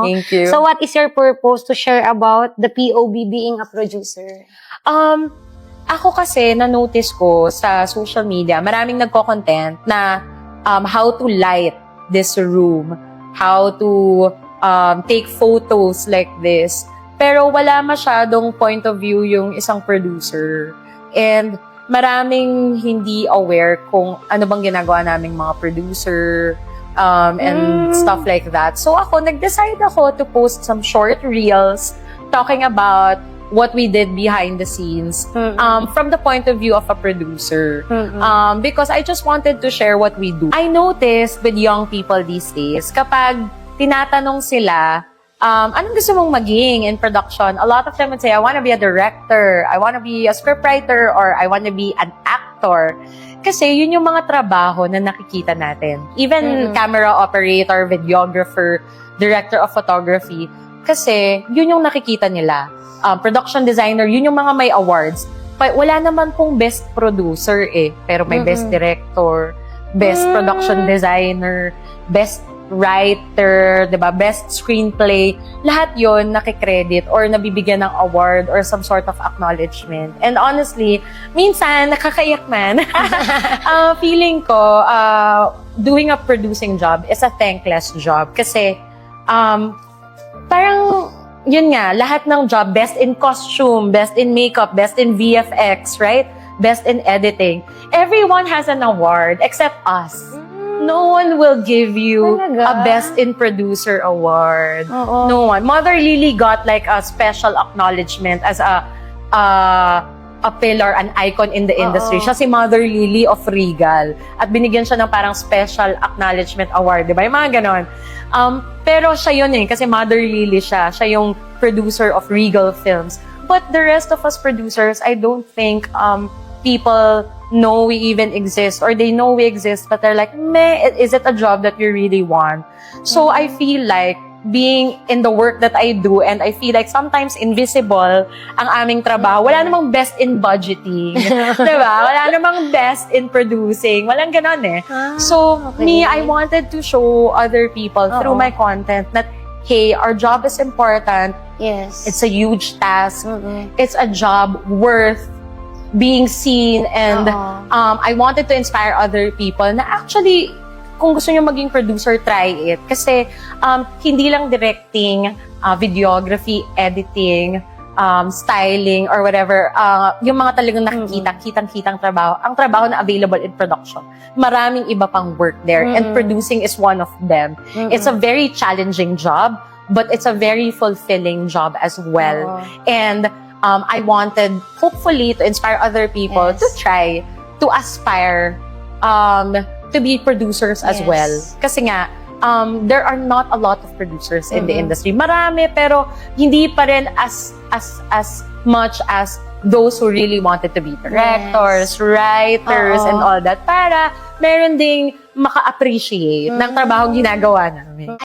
Thank you. So what is your purpose to share about the POV being a producer? Ako kasi, na-notice ko sa social media, maraming nagko-content na how to light this room, how to take photos like this. Pero wala masyadong point of view yung isang producer. And maraming hindi aware kung ano bang ginagawa naming mga producer, and stuff like that. So ako, nag-decide ako to post some short reels talking about what we did behind the scenes from the point of view of a producer. Because I just wanted to share what we do. I noticed with young people these days, kapag tinatanong sila, anong gusto mong maging in production? A lot of them would say, I want to be a director, I want to be a scriptwriter, or I want to be an actor. Kasi yun yung mga trabaho na nakikita natin. Even camera operator, videographer, director of photography. Kasi yun yung nakikita nila. Production designer, yun yung mga may awards. Wala naman pong best producer pero may best director, best production designer, best writer, 'di ba? Best screenplay. Lahat 'yon nakikredit or nabibigyan ng award or some sort of acknowledgement. And honestly, minsan nakakaiyak man. Feeling ko doing a producing job is a thankless job kasi parang yun nga, lahat ng job, best in costume, best in makeup, best in VFX, right? Best in editing. Everyone has an award except us. No one will give you a Best in Producer award. No one. Mother Lily got like a special acknowledgement as a pillar, an icon in the industry. Siya si Mother Lily of Regal. At binigyan siya ng parang special acknowledgement award. Diba? Yung mga ganon. Pero siya yun kasi Mother Lily siya. Siya yung producer of Regal Films. But the rest of us producers, I don't think people know we even exist or they know we exist but they're like, meh, is it a job that you really want? So I feel like being in the work that I do and I feel like sometimes invisible ang aming trabaho. Wala namang best in budgeting. Diba? Wala namang best in producing. Walang ganon So me, I wanted to show other people through my content that, hey, our job is important. Yes. It's a huge task. It's a job worth being seen and I wanted to inspire other people na actually kung gusto nyo maging producer, try it. Kasi hindi lang directing, videography, editing, styling, or whatever, yung mga talagang kitang-kitang trabaho, ang trabaho na available in production. Maraming iba pang work there and producing is one of them. It's a very challenging job, but it's a very fulfilling job as well. And I wanted, hopefully, to inspire other people to try, to aspire, to be producers as well. Kasi nga, there are not a lot of producers in the industry. Marami, pero hindi pa rin as much as those who really wanted to be directors, writers, and all that. Para meron ding maka-appreciate ng trabahong ginagawa namin.